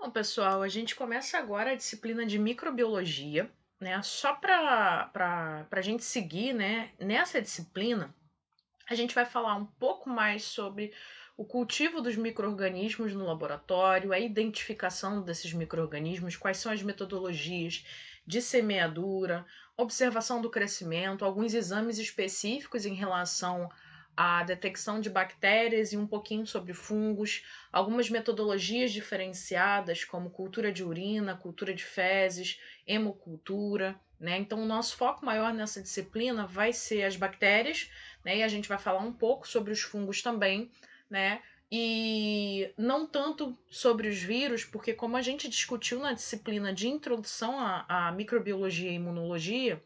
Bom, pessoal, a gente começa agora a disciplina de microbiologia, né? Só para a gente seguir, né? Nessa disciplina, a gente vai falar um pouco mais sobre o cultivo dos micro-organismos no laboratório, a identificação desses micro-organismos, quais são as metodologias de semeadura, observação do crescimento, alguns exames específicos em relação à detecção de bactérias e um pouquinho sobre fungos, algumas metodologias diferenciadas, como cultura de urina, cultura de fezes, hemocultura, né? Então, o nosso foco maior nessa disciplina vai ser as bactérias, né? E a gente vai falar um pouco sobre os fungos também, né? E não tanto sobre os vírus, porque como a gente discutiu na disciplina de introdução à microbiologia e imunologia,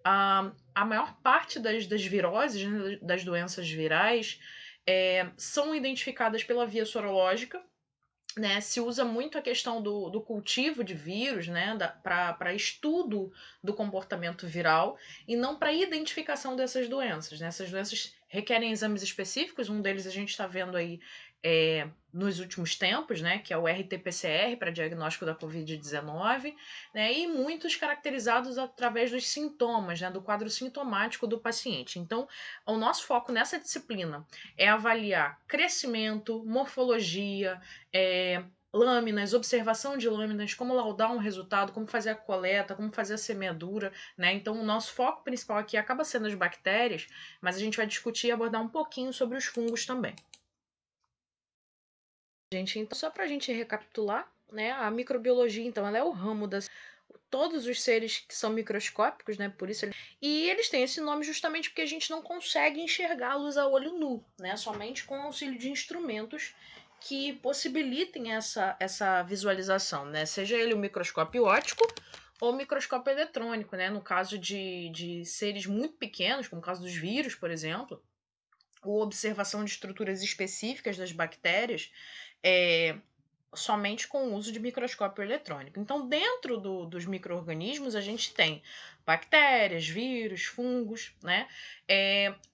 a maior parte das viroses, né, das doenças virais, são identificadas pela via sorológica, né, se usa muito a questão do cultivo de vírus, né, para estudo do comportamento viral e não para identificação dessas doenças. Né? Essas doenças requerem exames específicos, um deles a gente está vendo aí nos últimos tempos, né, que é o RT-PCR para diagnóstico da Covid-19, né, e muitos caracterizados através dos sintomas, né, do quadro sintomático do paciente. Então, o nosso foco nessa disciplina é avaliar crescimento, morfologia, lâminas, observação de lâminas, como laudar um resultado, como fazer a coleta, como fazer a semeadura, né? Então, o nosso foco principal aqui acaba sendo as bactérias, mas a gente vai discutir e abordar um pouquinho sobre os fungos também. Gente, então, só para a gente recapitular, né? A microbiologia, então, ela é o ramo das todos os seres que são microscópicos, né? Por isso e eles têm esse nome justamente porque a gente não consegue enxergá-los a olho nu, né? Somente com o auxílio de instrumentos que possibilitem essa visualização, né? Seja ele o microscópio óptico ou o microscópio eletrônico, né? No caso de seres muito pequenos, como o caso dos vírus, por exemplo, ou observação de estruturas específicas das bactérias, é, somente com o uso de microscópio eletrônico. Então, dentro dos micro-organismos, a gente tem bactérias, vírus, fungos, né?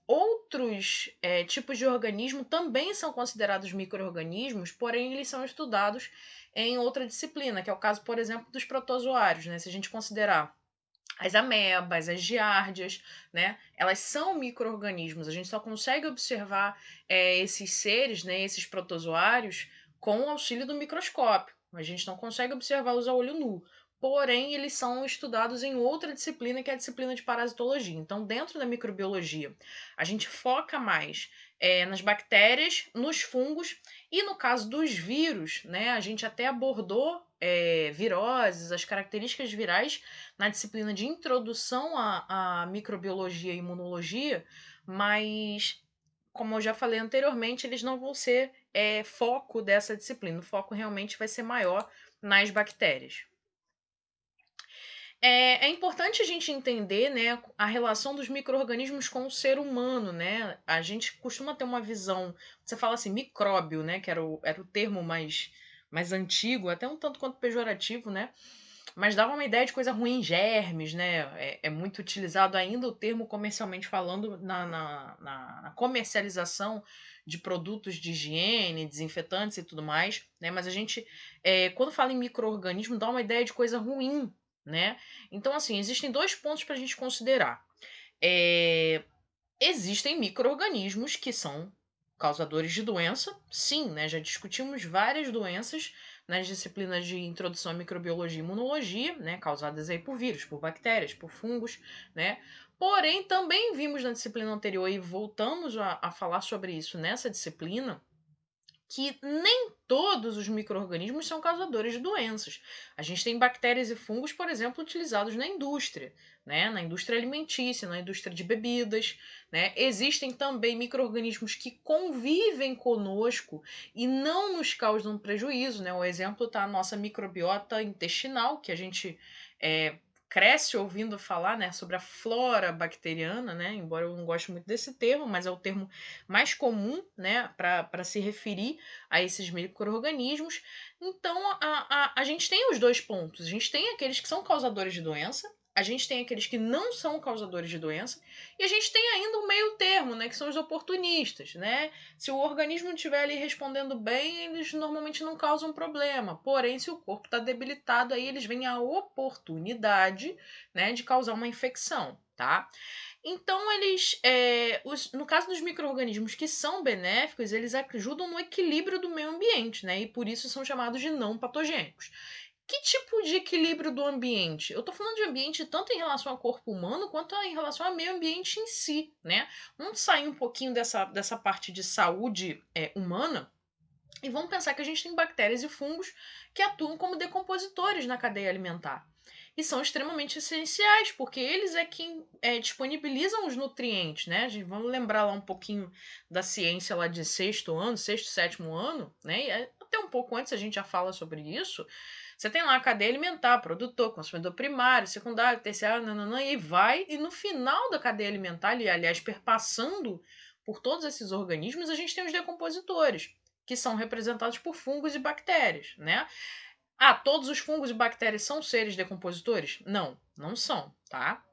Outros tipos de organismo também são considerados micro-organismos, porém eles são estudados em outra disciplina, que é o caso, por exemplo, dos protozoários, né? Se a gente considerar as amebas, as giardias, né? Elas são micro-organismos. A gente só consegue observar esses seres, né? Esses protozoários, com o auxílio do microscópio. A gente não consegue observá-los a olho nu. Porém, eles são estudados em outra disciplina, que é a disciplina de parasitologia. Então, dentro da microbiologia, a gente foca mais nas bactérias, nos fungos e no caso dos vírus, né? A gente até abordou viroses, as características virais na disciplina de introdução à microbiologia e imunologia, mas como eu já falei anteriormente, eles não vão ser foco dessa disciplina. O foco realmente vai ser maior nas bactérias. É importante a gente entender, né, a relação dos micro-organismos com o ser humano, né? A gente costuma ter uma visão, você fala assim, micróbio, né, que era o termo mais antigo, até um tanto quanto pejorativo, né? Mas dava uma ideia de coisa ruim, germes, né? É muito utilizado ainda o termo comercialmente falando na comercialização de produtos de higiene, desinfetantes e tudo mais, né? Mas a gente, quando fala em micro-organismo, dá uma ideia de coisa ruim, né? Então, assim, existem dois pontos para a gente considerar. É, Existem micro-organismos que são causadores de doença, sim, né? Já discutimos várias doenças nas disciplinas de introdução à microbiologia e imunologia, né? Causadas aí por vírus, por bactérias, por fungos, né? Porém, também vimos na disciplina anterior e voltamos a falar sobre isso nessa disciplina, que nem todos os micro-organismos são causadores de doenças. A gente tem bactérias e fungos, por exemplo, utilizados na indústria, né? Na indústria alimentícia, na indústria de bebidas, né? Existem também micro-organismos que convivem conosco e não nos causam prejuízo, né? O exemplo está a nossa microbiota intestinal, que a gente cresce ouvindo falar, né, sobre a flora bacteriana, né, embora eu não goste muito desse termo, mas é o termo mais comum, né, para se referir a esses micro-organismos. Então, a gente tem os dois pontos. A gente tem aqueles que são causadores de doença, a gente tem aqueles que não são causadores de doença, e a gente tem ainda um meio termo, né, que são os oportunistas, né? Se o organismo estiver ali respondendo bem, eles normalmente não causam problema. Porém, se o corpo está debilitado, aí eles veem a oportunidade, né, de causar uma infecção, tá? Então, no caso dos micro-organismos que são benéficos, eles ajudam no equilíbrio do meio ambiente, né? E por isso são chamados de não patogênicos. Que tipo de equilíbrio do ambiente? Eu estou falando de ambiente tanto em relação ao corpo humano quanto em relação ao meio ambiente em si, né? Vamos sair um pouquinho dessa parte de saúde humana e vamos pensar que a gente tem bactérias e fungos que atuam como decompositores na cadeia alimentar. E são extremamente essenciais, porque eles é quem disponibilizam os nutrientes, né? Vamos lembrar lá um pouquinho da ciência lá de sexto ano, sexto, sétimo ano, né? E até um pouco antes a gente já fala sobre isso. Você tem lá a cadeia alimentar, produtor, consumidor primário, secundário, terciário, nananã, e vai, e no final da cadeia alimentar, e aliás, perpassando por todos esses organismos, a gente tem os decompositores, que são representados por fungos e bactérias, né? Ah, todos os fungos e bactérias são seres decompositores? Não, não são, tá?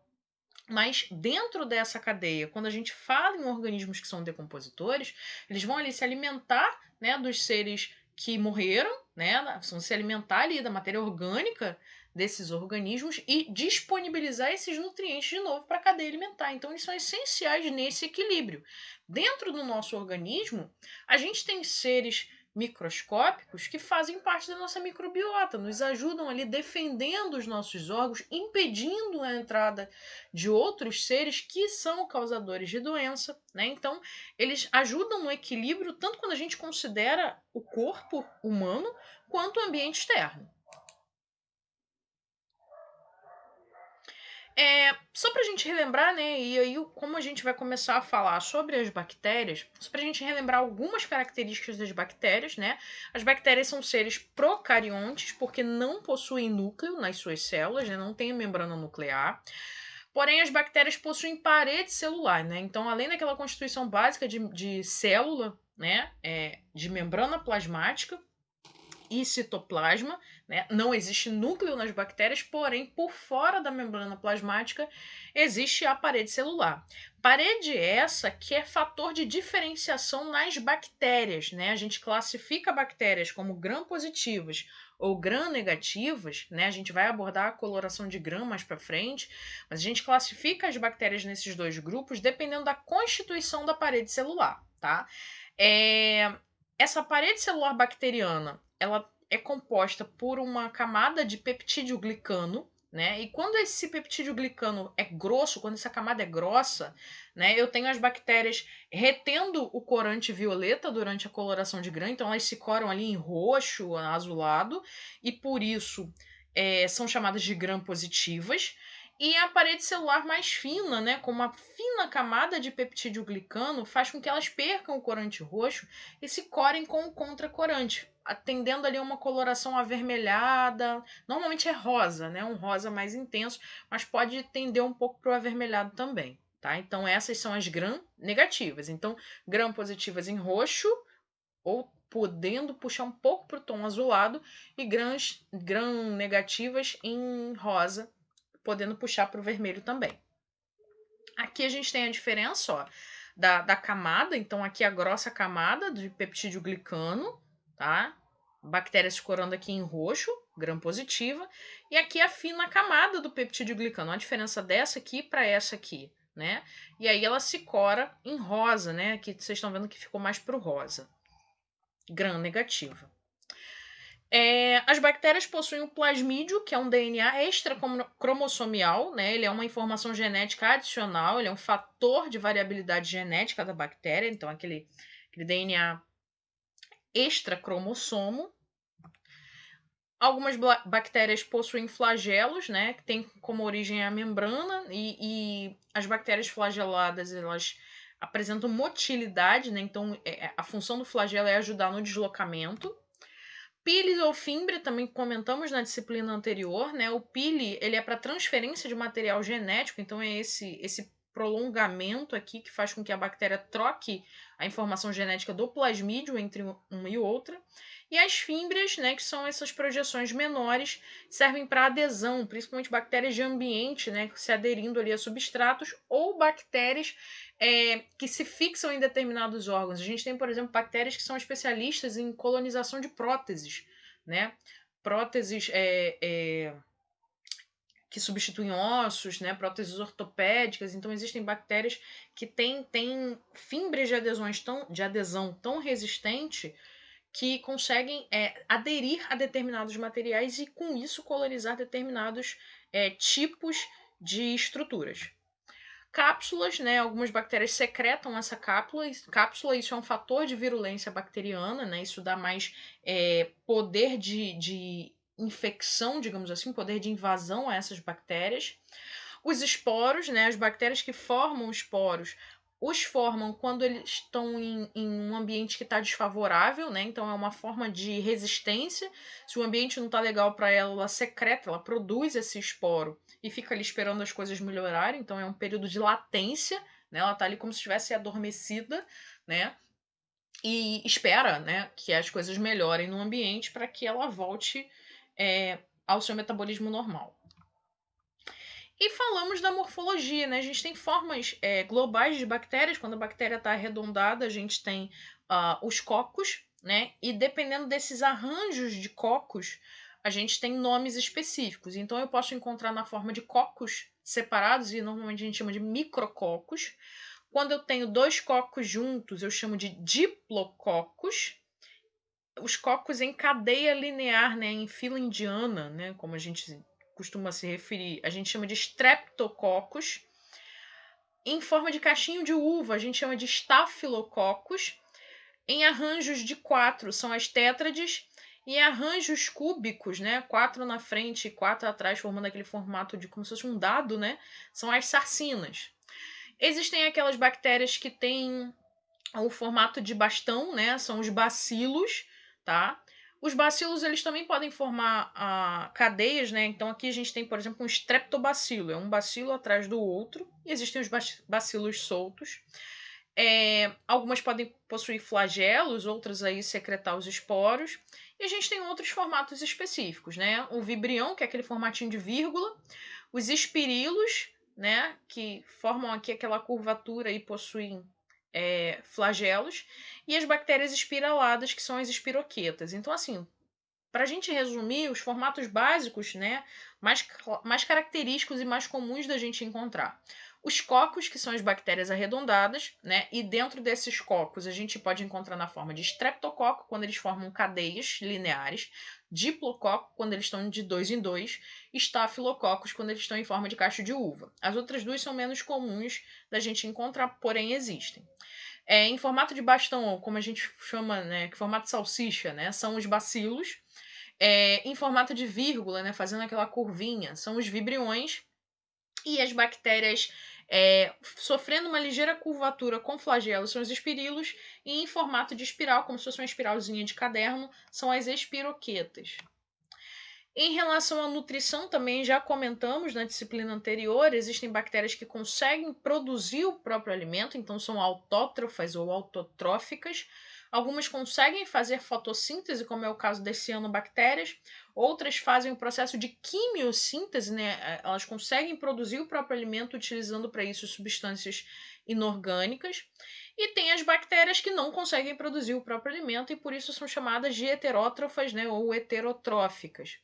Mas dentro dessa cadeia, quando a gente fala em organismos que são decompositores, eles vão ali se alimentar, né, dos seres que morreram, né, vão se alimentar ali da matéria orgânica desses organismos e disponibilizar esses nutrientes de novo para a cadeia alimentar. Então, eles são essenciais nesse equilíbrio. Dentro do nosso organismo, a gente tem seres microscópicos que fazem parte da nossa microbiota, nos ajudam ali defendendo os nossos órgãos, impedindo a entrada de outros seres que são causadores de doença, né? Então, eles ajudam no equilíbrio tanto quando a gente considera o corpo humano quanto o ambiente externo. Só para a gente relembrar, né? E aí, como a gente vai começar a falar sobre as bactérias, só para a gente relembrar algumas características das bactérias, né? As bactérias são seres procariontes porque não possuem núcleo nas suas células, né? Não tem membrana nuclear. Porém, as bactérias possuem parede celular, né? Então, além daquela constituição básica de célula, né? De membrana plasmática e citoplasma, né? Não existe núcleo nas bactérias, porém, por fora da membrana plasmática existe a parede celular. Parede essa que é fator de diferenciação nas bactérias, né? A gente classifica bactérias como gram-positivas ou gram-negativas, né? A gente vai abordar a coloração de gram mais para frente, mas a gente classifica as bactérias nesses dois grupos dependendo da constituição da parede celular, tá? Essa parede celular bacteriana, ela é composta por uma camada de peptídeo glicano, né? E quando esse peptídeo glicano é grosso, quando essa camada é grossa, né, eu tenho as bactérias retendo o corante violeta durante a coloração de grã, então elas se coram ali em roxo, azulado, e por isso são chamadas de gram-positivas. E a parede celular mais fina, né, com uma fina camada de peptídeo glicano, faz com que elas percam o corante roxo e se corem com o contracorante, atendendo ali a uma coloração avermelhada. Normalmente é rosa, né? Um rosa mais intenso, mas pode tender um pouco para o avermelhado também, tá? Então essas são as gram negativas. Então, gram positivas em roxo ou podendo puxar um pouco para o tom azulado e gram negativas em rosa, podendo puxar para o vermelho também. Aqui a gente tem a diferença, ó, da camada. Então, aqui a grossa camada de peptídeo glicano, tá? Bactéria se corando aqui em roxo, gram positiva. E aqui a fina camada do peptídeo glicano. A diferença dessa aqui para essa aqui, né? E aí ela se cora em rosa, né? Aqui vocês estão vendo que ficou mais pro rosa. Gram negativa. As bactérias possuem o plasmídio, que é um DNA extracromossomial, né? Ele é uma informação genética adicional, ele é um fator de variabilidade genética da bactéria, então aquele DNA extracromossomo. Algumas bactérias possuem flagelos, né? Que tem como origem a membrana, e as bactérias flageladas, elas apresentam motilidade, né? Então a função do flagelo é ajudar no deslocamento. Pili ou fimbre, também comentamos na disciplina anterior, né? O pili, ele é para transferência de material genético, então é esse prolongamento aqui que faz com que a bactéria troque a informação genética do plasmídio entre uma e outra. E as fímbrias, né, que são essas projeções menores, servem para adesão, principalmente bactérias de ambiente, né, se aderindo ali a substratos, ou bactérias que se fixam em determinados órgãos. A gente tem, por exemplo, bactérias que são especialistas em colonização de próteses, né? Próteses que substituem ossos, né? Próteses ortopédicas. Então, existem bactérias que têm fímbrias de adesão tão resistente que conseguem aderir a determinados materiais e, com isso, colonizar determinados tipos de estruturas. Cápsulas, né? Algumas bactérias secretam essa cápsula, isso é um fator de virulência bacteriana, né? Isso dá mais poder de infecção, digamos assim, poder de invasão a essas bactérias. Os esporos, né? As bactérias que formam esporos os formam quando eles estão em um ambiente que está desfavorável, né? Então é uma forma de resistência. Se o ambiente não está legal para ela, ela secreta, ela produz esse esporo e fica ali esperando as coisas melhorarem. Então é um período de latência, né? Ela está ali como se estivesse adormecida, né? E espera, né, que as coisas melhorem no ambiente para que ela volte ao seu metabolismo normal. E falamos da morfologia, né? A gente tem formas globais de bactérias. Quando a bactéria está arredondada, a gente tem os cocos, né? E dependendo desses arranjos de cocos, a gente tem nomes específicos. Então, eu posso encontrar na forma de cocos separados, e normalmente a gente chama de micrococos. Quando eu tenho dois cocos juntos, eu chamo de diplococos. Os cocos em cadeia linear, né? Em fila indiana, né? Como a gente costuma se referir, a gente chama de streptococcus. Em forma de cachinho de uva, a gente chama de staphylococcus. Em arranjos de 4 são as tétrades. E em arranjos cúbicos, né, 4 na frente e 4 atrás, formando aquele formato de como se fosse um dado, né, são as sarcinas. Existem aquelas bactérias que têm o formato de bastão, né, são os bacilos, tá? Os bacilos, eles também podem formar cadeias, né? Então aqui a gente tem, por exemplo, um streptobacilo, é um bacilo atrás do outro, e existem os bacilos soltos. Algumas podem possuir flagelos, outras aí secretar os esporos. E a gente tem outros formatos específicos, né? O vibrião, que é aquele formatinho de vírgula, os espirilos, né? Que formam aqui aquela curvatura e possuem flagelos, e as bactérias espiraladas, que são as espiroquetas. Então, assim, para a gente resumir, os formatos básicos, né, mais característicos e mais comuns da gente encontrar. Os cocos, que são as bactérias arredondadas, né, e dentro desses cocos a gente pode encontrar na forma de streptococo, quando eles formam cadeias lineares, diplococo, quando eles estão de 2 em 2, e estafilococos, quando eles estão em forma de cacho de uva. As outras duas são menos comuns da gente encontrar, porém existem. Em formato de bastão, ou como a gente chama, né, que formato de salsicha, né, são os bacilos. Em formato de vírgula, né, fazendo aquela curvinha, são os vibriões. E as bactérias sofrendo uma ligeira curvatura com flagelos são os espirilos. E em formato de espiral, como se fosse uma espiralzinha de caderno, são as espiroquetas. Em relação à nutrição, também já comentamos na disciplina anterior, existem bactérias que conseguem produzir o próprio alimento, então são autótrofas ou autotróficas. Algumas conseguem fazer fotossíntese, como é o caso das cianobactérias. Outras fazem o processo de quimiossíntese, né? Elas conseguem produzir o próprio alimento utilizando para isso substâncias inorgânicas. E tem as bactérias que não conseguem produzir o próprio alimento e por isso são chamadas de heterótrofas, né, ou heterotróficas.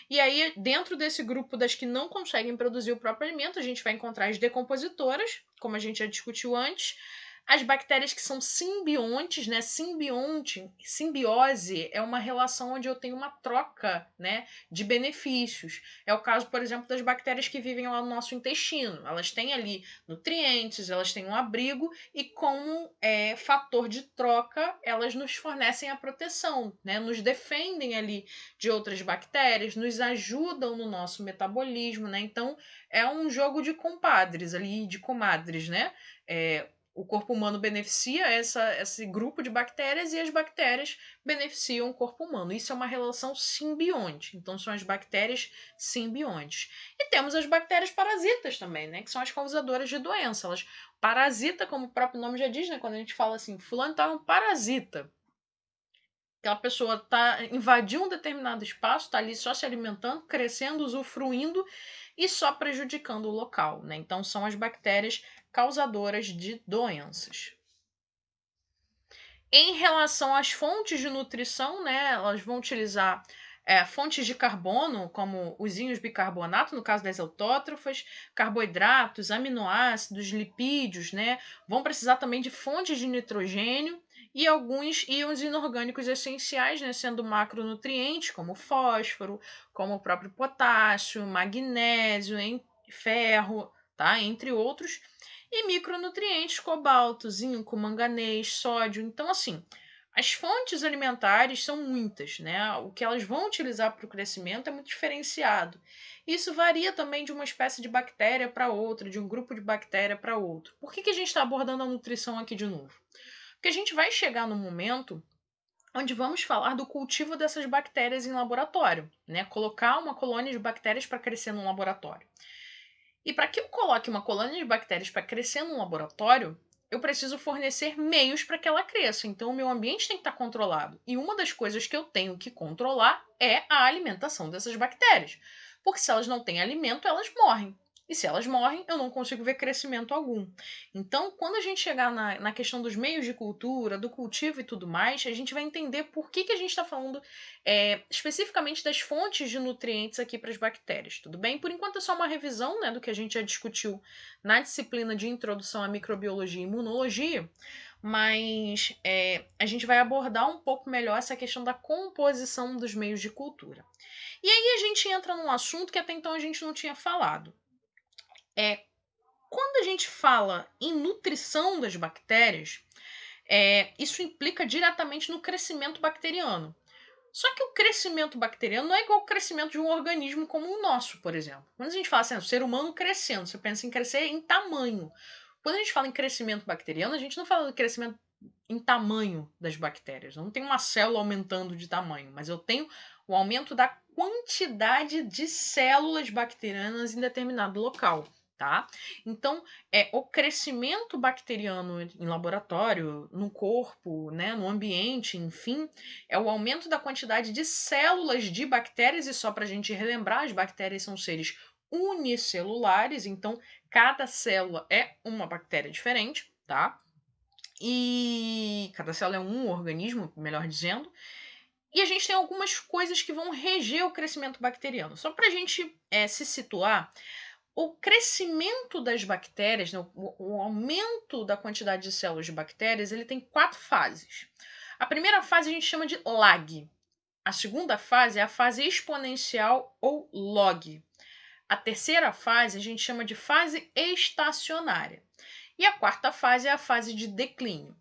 E aí, dentro desse grupo das que não conseguem produzir o próprio alimento, a gente vai encontrar as decompositoras, como a gente já discutiu antes, as bactérias que são simbiontes, né? Simbiose é uma relação onde eu tenho uma troca, né, de benefícios. É o caso, por exemplo, das bactérias que vivem lá no nosso intestino. Elas têm ali nutrientes, elas têm um abrigo e como fator de troca, elas nos fornecem a proteção, né? Nos defendem ali de outras bactérias, nos ajudam no nosso metabolismo, né? Então, é um jogo de compadres ali, de comadres, né? o corpo humano beneficia esse grupo de bactérias e as bactérias beneficiam o corpo humano. Isso é uma relação simbionte. Então, são as bactérias simbiontes. E temos as bactérias parasitas também, né? Que são as causadoras de doença. Elas parasita, como o próprio nome já diz, né? Quando a gente fala assim, fulano tá um parasita. Aquela pessoa está invadindo um determinado espaço, está ali só se alimentando, crescendo, usufruindo e só prejudicando o local, né? Então são as bactérias causadoras de doenças. Em relação às fontes de nutrição, né, elas vão utilizar fontes de carbono, como os íons bicarbonato, no caso das autótrofas, carboidratos, aminoácidos, lipídios, né? Vão precisar também de fontes de nitrogênio e alguns íons inorgânicos essenciais, né, sendo macronutrientes, como fósforo, como o próprio potássio, magnésio, ferro, tá? Entre outros. E micronutrientes, cobalto, zinco, manganês, sódio. Então, assim, as fontes alimentares são muitas, né? O que elas vão utilizar para o crescimento é muito diferenciado. Isso varia também de uma espécie de bactéria para outra, de um grupo de bactéria para outro. Por que a gente está abordando a nutrição aqui de novo? Porque a gente vai chegar no momento onde vamos falar do cultivo dessas bactérias em laboratório, né? Colocar uma colônia de bactérias para crescer num laboratório. E para que eu coloque uma colônia de bactérias para crescer num laboratório, eu preciso fornecer meios para que ela cresça. Então, o meu ambiente tem que estar controlado. E uma das coisas que eu tenho que controlar é a alimentação dessas bactérias. Porque se elas não têm alimento, elas morrem. E se elas morrem, eu não consigo ver crescimento algum. Então, quando a gente chegar na questão dos meios de cultura, do cultivo e tudo mais, a gente vai entender por que a gente está falando especificamente das fontes de nutrientes aqui para as bactérias, tudo bem? Por enquanto é só uma revisão, né, do que a gente já discutiu na disciplina de Introdução à Microbiologia e Imunologia, mas a gente vai abordar um pouco melhor essa questão da composição dos meios de cultura. E aí a gente entra num assunto que até então a gente não tinha falado. Quando a gente fala em nutrição das bactérias, isso implica diretamente no crescimento bacteriano. Só que o crescimento bacteriano não é igual ao crescimento de um organismo como o nosso, por exemplo. Quando a gente fala assim, o ser humano crescendo, você pensa em crescer em tamanho. Quando a gente fala em crescimento bacteriano, a gente não fala de crescimento em tamanho das bactérias. Eu não tenho uma célula aumentando de tamanho, mas eu tenho o aumento da quantidade de células bacterianas em determinado local. Tá? Então, o crescimento bacteriano em laboratório, no corpo, né, no ambiente, enfim, é o aumento da quantidade de células de bactérias, e só para a gente relembrar, as bactérias são seres unicelulares, então cada célula é uma bactéria diferente, tá? E cada célula é um organismo, melhor dizendo. E a gente tem algumas coisas que vão reger o crescimento bacteriano. Só para a gente se situar, o crescimento das bactérias, né, o aumento da quantidade de células de bactérias, ele tem 4 fases. A primeira fase a gente chama de lag. A segunda fase é a fase exponencial ou log. A terceira fase a gente chama de fase estacionária. E a quarta fase é a fase de declínio.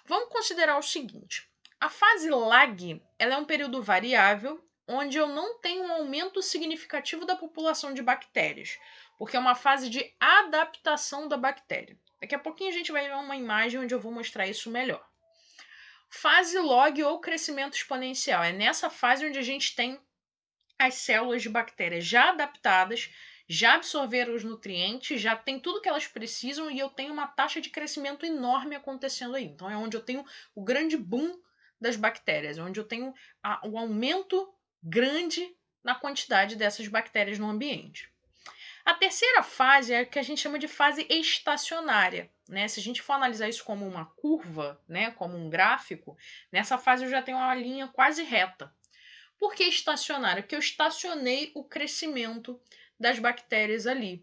Vamos considerar o seguinte: a fase lag ela é um período variável onde eu não tenho um aumento significativo da população de bactérias, porque é uma fase de adaptação da bactéria. Daqui a pouquinho a gente vai ver uma imagem onde eu vou mostrar isso melhor. Fase log ou crescimento exponencial. É nessa fase onde a gente tem as células de bactérias já adaptadas, já absorveram os nutrientes, já tem tudo que elas precisam e eu tenho uma taxa de crescimento enorme acontecendo aí. Então é onde eu tenho o grande boom das bactérias, onde eu tenho o aumento grande na quantidade dessas bactérias no ambiente. A terceira fase é a que a gente chama de fase estacionária. Né? Se a gente for analisar isso como uma curva, né, como um gráfico, nessa fase eu já tenho uma linha quase reta. Por que estacionária? Porque eu estacionei o crescimento das bactérias ali.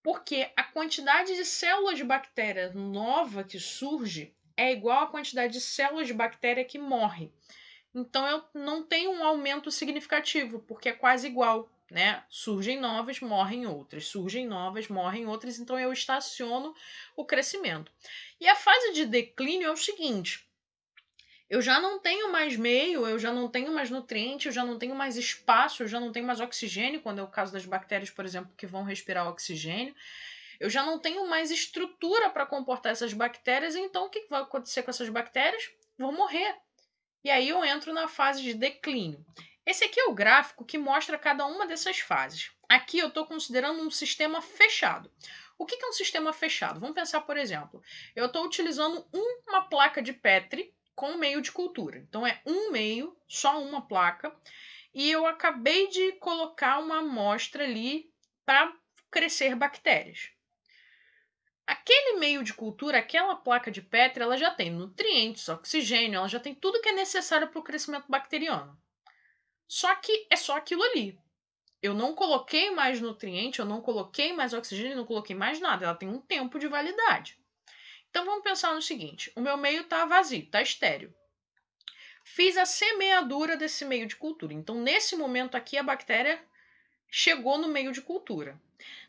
Porque a quantidade de células de bactéria nova que surge é igual à quantidade de células de bactéria que morre. Então eu não tenho um aumento significativo, porque é quase igual, né? Surgem novas, morrem outras, surgem novas, morrem outras, então eu estaciono o crescimento. E a fase de declínio é o seguinte: eu já não tenho mais meio, eu já não tenho mais nutriente, eu já não tenho mais espaço, eu já não tenho mais oxigênio, quando é o caso das bactérias, por exemplo, que vão respirar oxigênio. Eu já não tenho mais estrutura para comportar essas bactérias, então o que vai acontecer com essas bactérias? Vão morrer. E aí eu entro na fase de declínio. Esse aqui é o gráfico que mostra cada uma dessas fases. Aqui eu estou considerando um sistema fechado. O que é um sistema fechado? Vamos pensar, por exemplo, eu estou utilizando uma placa de Petri com meio de cultura. Então é um meio, só uma placa, e eu acabei de colocar uma amostra ali para crescer bactérias. Aquele meio de cultura, aquela placa de Petri, ela já tem nutrientes, oxigênio, ela já tem tudo que é necessário para o crescimento bacteriano. Só que é só aquilo ali. Eu não coloquei mais nutriente, eu não coloquei mais oxigênio, não coloquei mais nada. Ela tem um tempo de validade. Então vamos pensar no seguinte: o meu meio está vazio, está estéril. Fiz a semeadura desse meio de cultura. Então, nesse momento aqui, a bactéria chegou no meio de cultura.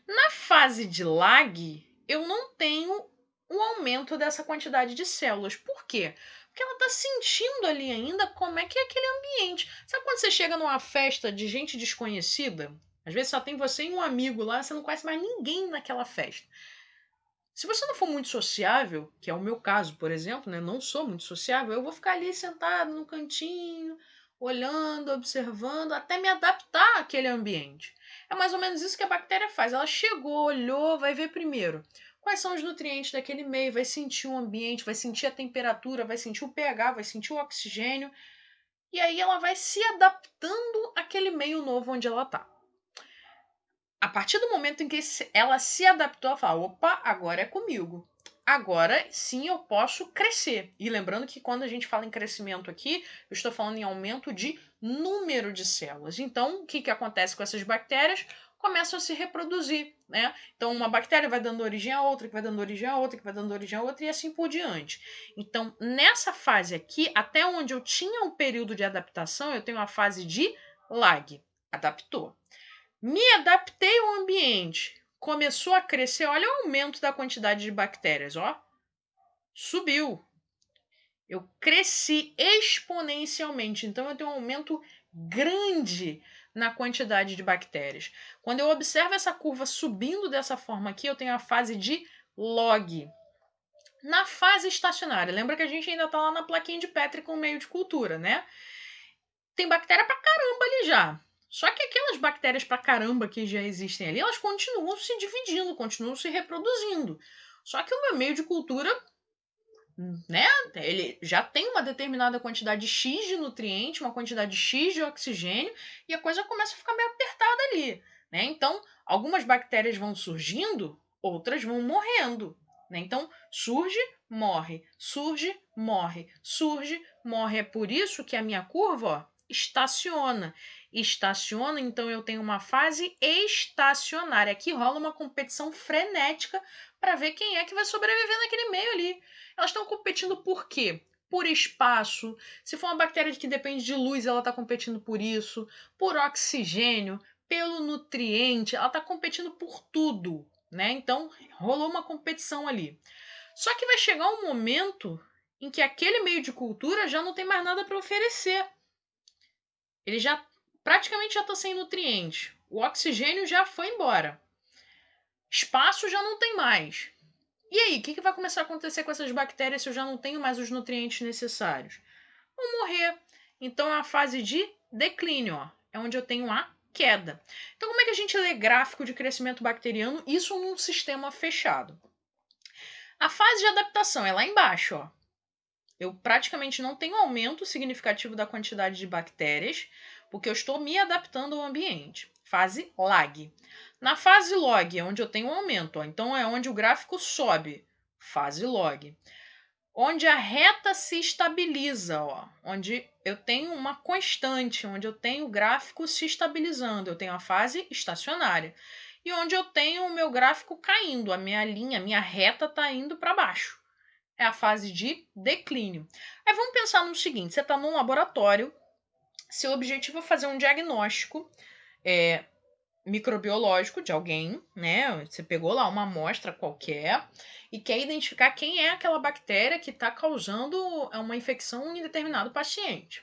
Na fase de lag, eu não tenho um aumento dessa quantidade de células. Por quê? Porque ela está sentindo ali ainda como é que é aquele ambiente. Sabe quando você chega numa festa de gente desconhecida? Às vezes só tem você e um amigo lá, você não conhece mais ninguém naquela festa. Se você não for muito sociável, que é o meu caso, por exemplo, né? Não sou muito sociável, eu vou ficar ali sentado no cantinho, olhando, observando, até me adaptar àquele ambiente. É mais ou menos isso que a bactéria faz. Ela chegou, olhou, vai ver primeiro quais são os nutrientes daquele meio, vai sentir o ambiente, vai sentir a temperatura, vai sentir o pH, vai sentir o oxigênio, e aí ela vai se adaptando àquele meio novo onde ela está. A partir do momento em que ela se adaptou, ela fala: opa, agora é comigo. Agora sim eu posso crescer. E lembrando que quando a gente fala em crescimento aqui, eu estou falando em aumento de número de células. Então, o que acontece com essas bactérias? Começam a se reproduzir, né? Então, uma bactéria vai dando origem a outra, que vai dando origem a outra, que vai dando origem a outra, e assim por diante. Então, nessa fase aqui, até onde eu tinha um período de adaptação, eu tenho a fase de lag. Adaptou. Me adaptei ao ambiente. Começou a crescer, olha o aumento da quantidade de bactérias, ó. Subiu. Eu cresci exponencialmente, então eu tenho um aumento grande na quantidade de bactérias. Quando eu observo essa curva subindo dessa forma aqui, eu tenho a fase de log. Na fase estacionária, lembra que a gente ainda está lá na plaquinha de Petri com meio de cultura, né? Tem bactéria pra caramba ali já. Só que aquelas bactérias pra caramba que já existem ali, elas continuam se dividindo, continuam se reproduzindo. Só que o meu meio de cultura, né, ele já tem uma determinada quantidade X de nutriente, uma quantidade X de oxigênio, e a coisa começa a ficar meio apertada ali, né? Então, algumas bactérias vão surgindo, outras vão morrendo, né? Então, surge, morre, surge, morre, surge, morre. É por isso que a minha curva, ó, estaciona. Estaciona, então eu tenho uma fase estacionária. Aqui rola uma competição frenética para ver quem é que vai sobreviver naquele meio ali. Elas estão competindo por quê? Por espaço. Se for uma bactéria que depende de luz, ela está competindo por isso. Por oxigênio, pelo nutriente, ela está competindo por tudo, né? Então, rolou uma competição ali. Só que vai chegar um momento em que aquele meio de cultura já não tem mais nada para oferecer. Ele já praticamente já está sem nutriente. O oxigênio já foi embora. Espaço já não tem mais. E aí, o que vai começar a acontecer com essas bactérias se eu já não tenho mais os nutrientes necessários? Vão morrer. Então é a fase de declínio, ó. É onde eu tenho a queda. Então, como é que a gente lê gráfico de crescimento bacteriano? Isso num sistema fechado. A fase de adaptação é lá embaixo, ó. Eu praticamente não tenho aumento significativo da quantidade de bactérias, porque eu estou me adaptando ao ambiente. Fase lag. Na fase log é onde eu tenho um aumento, ó. Então é onde o gráfico sobe. Fase log. Onde a reta se estabiliza, ó. Onde eu tenho uma constante, onde eu tenho o gráfico se estabilizando. Eu tenho a fase estacionária. E onde eu tenho o meu gráfico caindo, a minha linha, a minha reta está indo para baixo. É a fase de declínio. Aí vamos pensar no seguinte: você está num laboratório, seu objetivo é fazer um diagnóstico microbiológico de alguém, né? Você pegou lá uma amostra qualquer e quer identificar quem é aquela bactéria que está causando uma infecção em determinado paciente.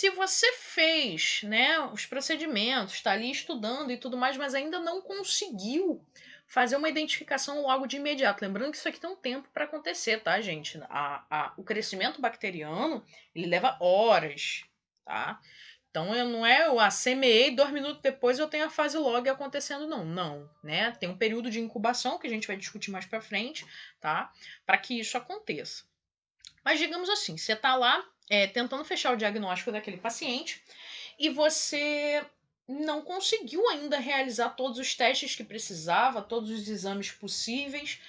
se você fez, né, os procedimentos, está ali estudando e tudo mais, mas ainda não conseguiu fazer uma identificação logo de imediato. Lembrando que isso aqui tem um tempo para acontecer, tá, gente? O crescimento bacteriano, ele leva horas, tá? Então, eu não é eu semeei, 2 minutos depois eu tenho a fase log acontecendo, não. Não, né? Tem um período de incubação que a gente vai discutir mais para frente, tá? Para que isso aconteça. Mas digamos assim, você está lá tentando fechar o diagnóstico daquele paciente e você não conseguiu ainda realizar todos os testes que precisava, todos os exames possíveis.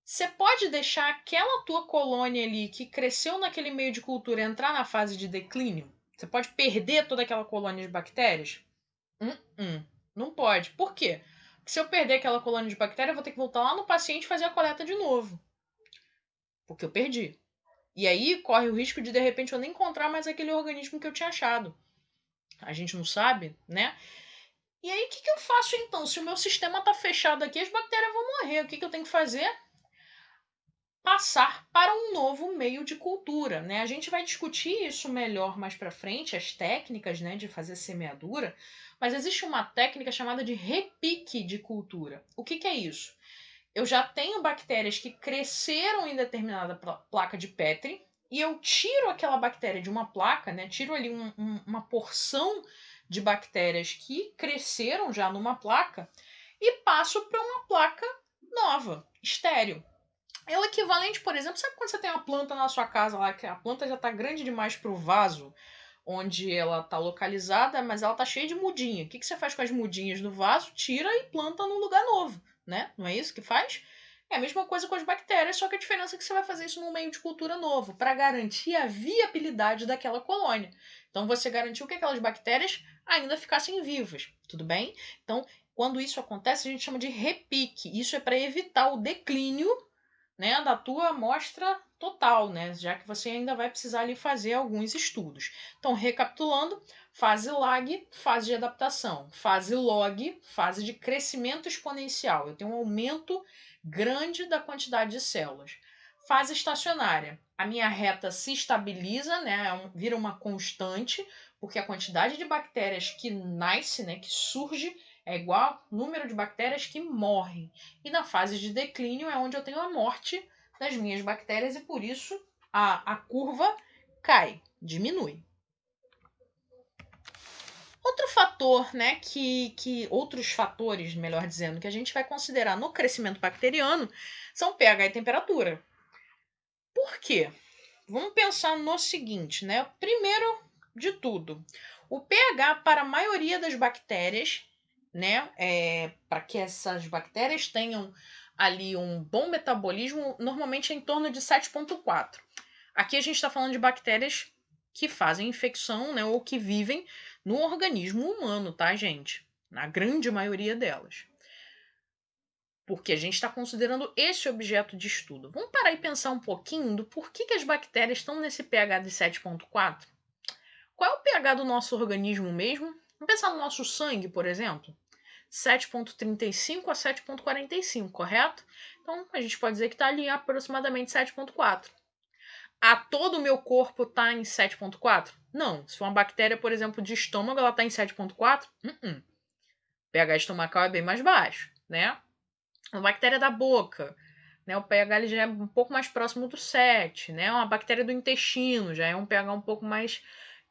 Você pode deixar aquela tua colônia ali que cresceu naquele meio de cultura entrar na fase de declínio? Você pode perder toda aquela colônia de bactérias? Não pode. Por quê? Porque se eu perder aquela colônia de bactérias, eu vou ter que voltar lá no paciente e fazer a coleta de novo. Porque eu perdi. E aí corre o risco de repente eu nem encontrar mais aquele organismo que eu tinha achado. A gente não sabe, né? E aí o que eu faço então? Se o meu sistema está fechado aqui, as bactérias vão morrer. O que eu tenho que fazer? Passar para um novo meio de cultura, né? A gente vai discutir isso melhor mais para frente, as técnicas, né, de fazer semeadura, mas existe uma técnica chamada de repique de cultura. O que é isso? Eu já tenho bactérias que cresceram em determinada placa de Petri e eu tiro aquela bactéria de uma placa, né? Tiro ali uma porção de bactérias que cresceram já numa placa e passo para uma placa nova, estéril. É o equivalente, por exemplo, sabe quando você tem uma planta na sua casa lá, que a planta já está grande demais para o vaso onde ela está localizada, mas ela está cheia de mudinha. O que você faz com as mudinhas do vaso? Tira e planta num lugar novo, né? Não é isso que faz? É a mesma coisa com as bactérias, só que a diferença é que você vai fazer isso num meio de cultura novo, para garantir a viabilidade daquela colônia. Então você garantiu que aquelas bactérias ainda ficassem vivas, tudo bem? Então, quando isso acontece, a gente chama de repique. Isso é para evitar o declínio, né, da tua amostra total, né, já que você ainda vai precisar ali fazer alguns estudos. Então, recapitulando, fase lag, fase de adaptação, fase log, fase de crescimento exponencial. Eu tenho um aumento grande da quantidade de células. Fase estacionária, a minha reta se estabiliza, né, vira uma constante, porque a quantidade de bactérias que nasce, né, que surge, é igual ao número de bactérias que morrem. E na fase de declínio é onde eu tenho a morte das minhas bactérias e por isso a curva cai, diminui. Outro fator, né, outros fatores, melhor dizendo, que a gente vai considerar no crescimento bacteriano são pH e temperatura. Por quê? Vamos pensar no seguinte, né? Primeiro de tudo, o pH para a maioria das bactérias, né, para que essas bactérias tenham ali um bom metabolismo, normalmente é em torno de 7,4. Aqui a gente está falando de bactérias que fazem infecção, né, ou que vivem no organismo humano, tá, gente? Na grande maioria delas. Porque a gente está considerando esse objeto de estudo. Vamos parar e pensar um pouquinho do porquê que as bactérias estão nesse pH de 7,4? Qual é o pH do nosso organismo mesmo? Vamos pensar no nosso sangue, por exemplo. 7,35 a 7,45, correto? Então, a gente pode dizer que está ali aproximadamente 7,4. A todo o meu corpo está em 7,4? Não. Se for uma bactéria, por exemplo, de estômago, ela está em 7,4? O pH estomacal é bem mais baixo, né? Uma bactéria da boca, né? O pH ele já é um pouco mais próximo do 7, né? Uma bactéria do intestino já é um pH um pouco mais,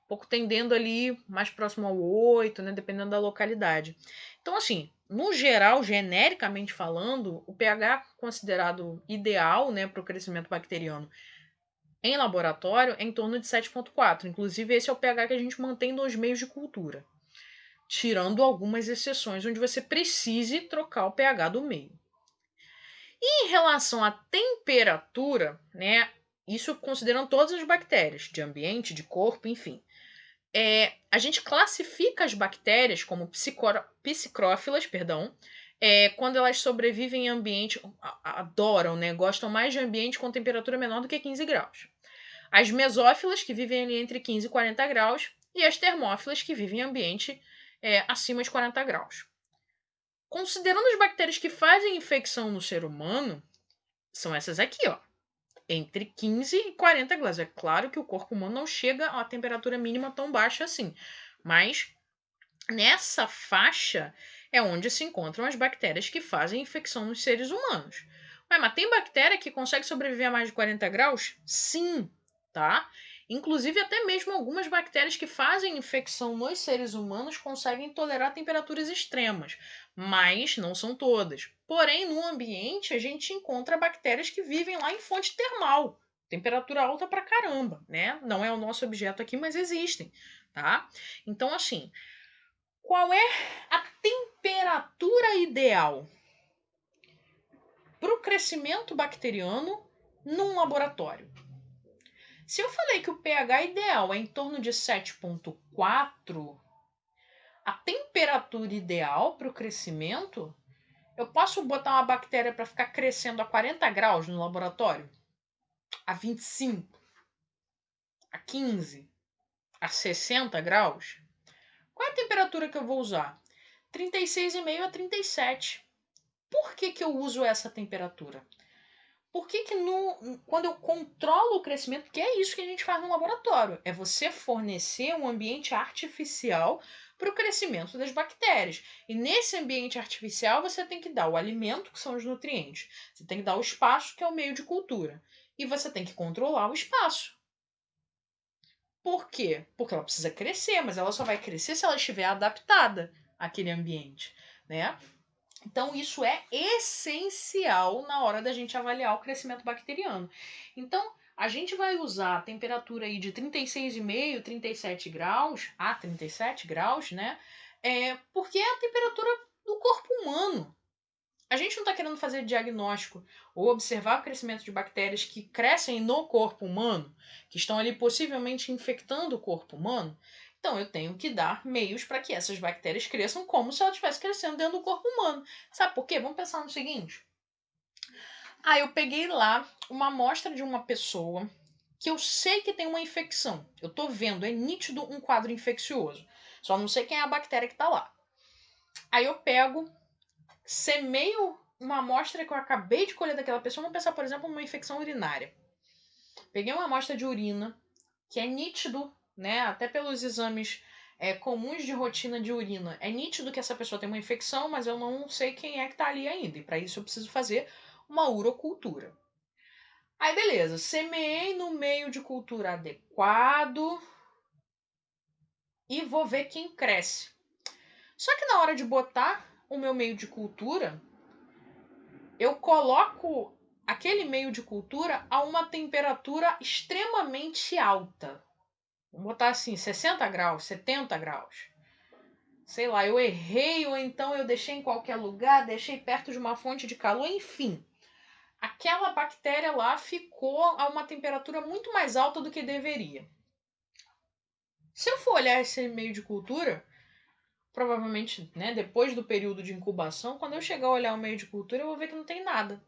um pouco tendendo ali mais próximo ao 8, né? Dependendo da localidade. Então, assim, no geral, genericamente falando, o pH considerado ideal, né, para o crescimento bacteriano em laboratório é em torno de 7,4. Inclusive, esse é o pH que a gente mantém nos meios de cultura, tirando algumas exceções onde você precise trocar o pH do meio. E em relação à temperatura, né, isso considerando todas as bactérias, de ambiente, de corpo, enfim, a gente classifica as bactérias como psicrófilas, quando elas sobrevivem em ambiente, adoram, né, gostam mais de ambiente com temperatura menor do que 15 graus. As mesófilas, que vivem ali entre 15 e 40 graus, e as termófilas, que vivem em ambiente acima de 40 graus. Considerando as bactérias que fazem infecção no ser humano, são essas aqui, ó. entre 15 e 40 graus. É claro que o corpo humano não chega a uma temperatura mínima tão baixa assim, mas nessa faixa é onde se encontram as bactérias que fazem infecção nos seres humanos. Ué, mas tem bactéria que consegue sobreviver a mais de 40 graus? Sim, tá? Inclusive, até mesmo algumas bactérias que fazem infecção nos seres humanos conseguem tolerar temperaturas extremas, mas não são todas. Porém, no ambiente, a gente encontra bactérias que vivem lá em fonte termal, temperatura alta pra caramba, né? Não é o nosso objeto aqui, mas existem, tá? Então, assim, qual é a temperatura ideal para o crescimento bacteriano num laboratório? Se eu falei que o pH ideal é em torno de 7,4, a temperatura ideal para o crescimento, eu posso botar uma bactéria para ficar crescendo a 40 graus no laboratório? A 25? A 15? A 60 graus? Qual é a temperatura que eu vou usar? 36,5 a 37. Por que eu uso essa temperatura? Por que quando eu controlo o crescimento, que é isso que a gente faz no laboratório, é você fornecer um ambiente artificial para o crescimento das bactérias. E nesse ambiente artificial você tem que dar o alimento, que são os nutrientes. Você tem que dar o espaço, que é o meio de cultura. E você tem que controlar o espaço. Por quê? Porque ela precisa crescer, mas ela só vai crescer se ela estiver adaptada àquele ambiente, né? Então, isso é essencial na hora da gente avaliar o crescimento bacteriano. Então, a gente vai usar a temperatura aí de 36,5, 37 graus, a 37 graus, né? Porque é a temperatura do corpo humano. A gente não está querendo fazer diagnóstico ou observar o crescimento de bactérias que crescem no corpo humano, que estão ali possivelmente infectando o corpo humano. Então eu tenho que dar meios para que essas bactérias cresçam como se ela estivesse crescendo dentro do corpo humano. Sabe por quê? Vamos pensar no seguinte. Eu peguei lá uma amostra de uma pessoa que eu sei que tem uma infecção. Eu estou vendo, é nítido um quadro infeccioso. Só não sei quem é a bactéria que está lá. Aí eu pego, semeio uma amostra que eu acabei de colher daquela pessoa. Vamos pensar, por exemplo, numa infecção urinária. Peguei uma amostra de urina, que é nítido, né, até pelos exames comuns de rotina de urina, é nítido que essa pessoa tem uma infecção, mas eu não sei quem é que está ali ainda. E para isso eu preciso fazer uma urocultura. Aí beleza, semeei no meio de cultura adequado e vou ver quem cresce. Só que na hora de botar o meu meio de cultura, eu coloco aquele meio de cultura a uma temperatura extremamente alta. Vamos botar assim, 60 graus, 70 graus. Sei lá, eu errei ou então eu deixei em qualquer lugar, deixei perto de uma fonte de calor, enfim. Aquela bactéria lá ficou a uma temperatura muito mais alta do que deveria. Se eu for olhar esse meio de cultura, provavelmente, né, depois do período de incubação, quando eu chegar a olhar o meio de cultura, eu vou ver que não tem nada.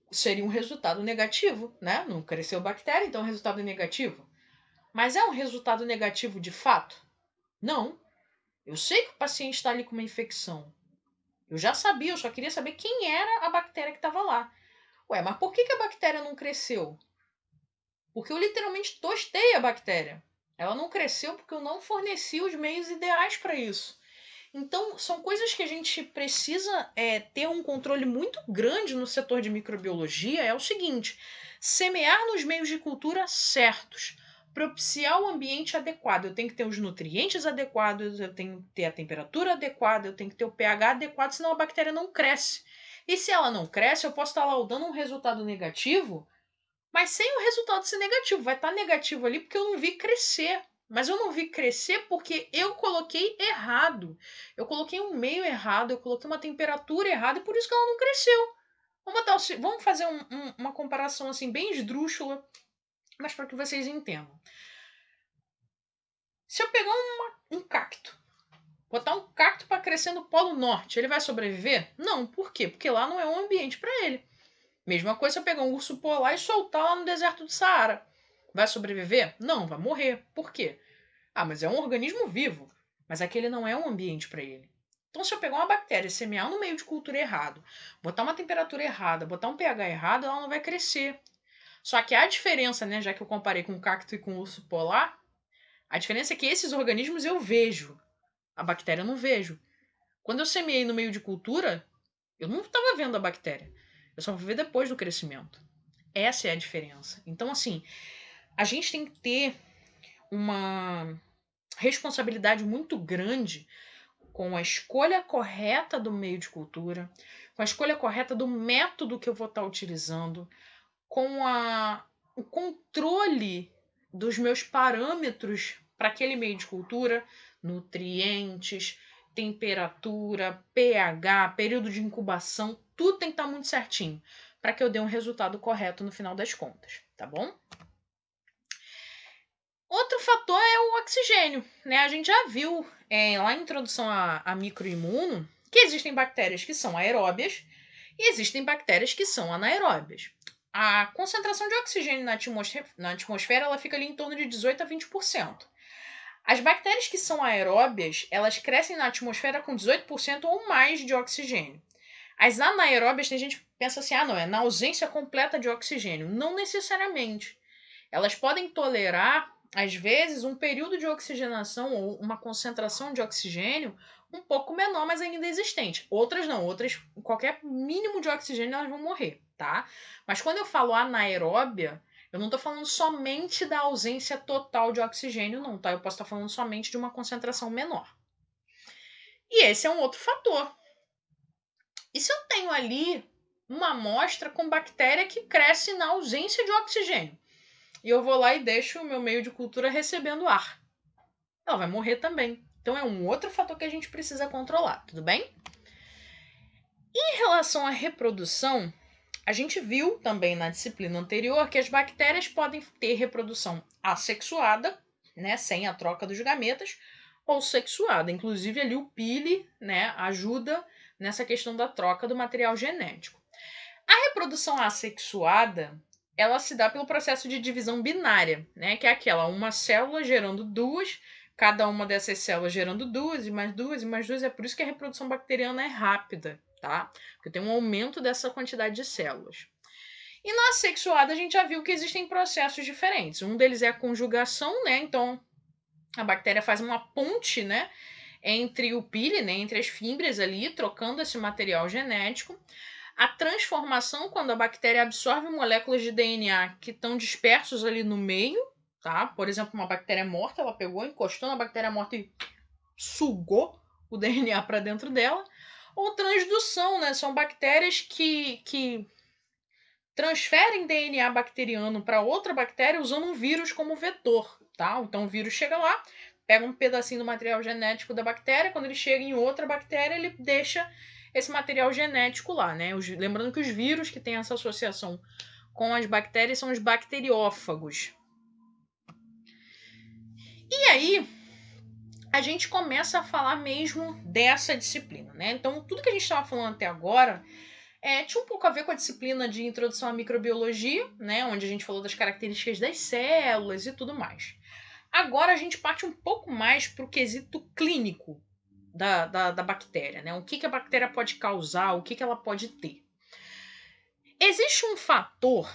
Seria um resultado negativo, né? Não cresceu bactéria, então o resultado é negativo. Mas é um resultado negativo de fato? Não. Eu sei que o paciente está ali com uma infecção. Eu já sabia, eu só queria saber quem era a bactéria que estava lá. Ué, mas por que a bactéria não cresceu? Porque eu literalmente tostei a bactéria. Ela não cresceu porque eu não forneci os meios ideais para isso. Então, são coisas que a gente precisa ter um controle muito grande no setor de microbiologia. É o seguinte: semear nos meios de cultura certos, propiciar o ambiente adequado. Eu tenho que ter os nutrientes adequados, eu tenho que ter a temperatura adequada, eu tenho que ter o pH adequado, senão a bactéria não cresce. E se ela não cresce, eu posso estar lá dando um resultado negativo, mas sem o resultado ser negativo. Vai estar negativo ali porque eu não vi crescer. Mas eu não vi crescer porque eu coloquei errado. Eu coloquei um meio errado, eu coloquei uma temperatura errada e por isso que ela não cresceu. Vamos fazer uma comparação assim bem esdrúxula, mas para que vocês entendam. Se eu pegar um cacto, botar um cacto para crescer no Polo Norte, ele vai sobreviver? Não, por quê? Porque lá não é um ambiente para ele. Mesma coisa se eu pegar um urso polar e soltar lá no deserto do Saara. Vai sobreviver? Não, vai morrer. Por quê? Mas é um organismo vivo. Mas aquele não é um ambiente para ele. Então, se eu pegar uma bactéria, semear no meio de cultura errado, botar uma temperatura errada, botar um pH errado, ela não vai crescer. Só que a diferença, né, já que eu comparei com o cacto e com o urso polar, a diferença é que esses organismos eu vejo, a bactéria eu não vejo. Quando eu semeei no meio de cultura, eu não estava vendo a bactéria. Eu só vou ver depois do crescimento. Essa é a diferença. Então, assim, a gente tem que ter uma responsabilidade muito grande com a escolha correta do meio de cultura, com a escolha correta do método que eu vou estar utilizando, com o controle dos meus parâmetros para aquele meio de cultura, nutrientes, temperatura, pH, período de incubação, tudo tem que estar muito certinho para que eu dê um resultado correto no final das contas, tá bom? Outro fator é o oxigênio, né? A gente já viu lá em introdução a microimuno que existem bactérias que são aeróbias e existem bactérias que são anaeróbias. A concentração de oxigênio na atmosfera ela fica ali em torno de 18 a 20%. As bactérias que são aeróbias, elas crescem na atmosfera com 18% ou mais de oxigênio. As anaeróbias, tem gente que pensa assim, não, é na ausência completa de oxigênio. Não necessariamente. Elas podem tolerar, às vezes, um período de oxigenação ou uma concentração de oxigênio um pouco menor, mas ainda existente. Outras não, outras, qualquer mínimo de oxigênio, elas vão morrer, tá? Mas quando eu falo anaeróbia, eu não estou falando somente da ausência total de oxigênio, não, tá? Eu posso estar falando somente de uma concentração menor. E esse é um outro fator. E se eu tenho ali uma amostra com bactéria que cresce na ausência de oxigênio? E eu vou lá e deixo o meu meio de cultura recebendo ar. Ela vai morrer também. Então é um outro fator que a gente precisa controlar, tudo bem? Em relação à reprodução, a gente viu também na disciplina anterior que as bactérias podem ter reprodução assexuada, né, sem a troca dos gametas, ou sexuada. Inclusive ali o pili, né, ajuda nessa questão da troca do material genético. A reprodução assexuada, ela se dá pelo processo de divisão binária, né, que é aquela uma célula gerando duas, cada uma dessas células gerando duas, e mais duas, e mais duas. É por isso que a reprodução bacteriana é rápida, tá? Porque tem um aumento dessa quantidade de células. E na assexuada a gente já viu que existem processos diferentes. Um deles é a conjugação, né? Então a bactéria faz uma ponte, né, entre o pili, né, entre as fibras ali, trocando esse material genético. A transformação, quando a bactéria absorve moléculas de DNA que estão dispersos ali no meio, tá? Por exemplo, uma bactéria morta, ela pegou, encostou na bactéria morta e sugou o DNA para dentro dela. Ou transdução, né? São bactérias que transferem DNA bacteriano para outra bactéria usando um vírus como vetor, tá? Então o vírus chega lá, pega um pedacinho do material genético da bactéria, quando ele chega em outra bactéria, ele deixa esse material genético lá, né? Lembrando que os vírus que têm essa associação com as bactérias são os bacteriófagos. E aí, a gente começa a falar mesmo dessa disciplina, né? Então, tudo que a gente estava falando até agora tinha um pouco a ver com a disciplina de introdução à microbiologia, né? Onde a gente falou das características das células e tudo mais. Agora a gente parte um pouco mais para o quesito clínico da bactéria, né? O que a bactéria pode causar, o que ela pode ter. Existe um fator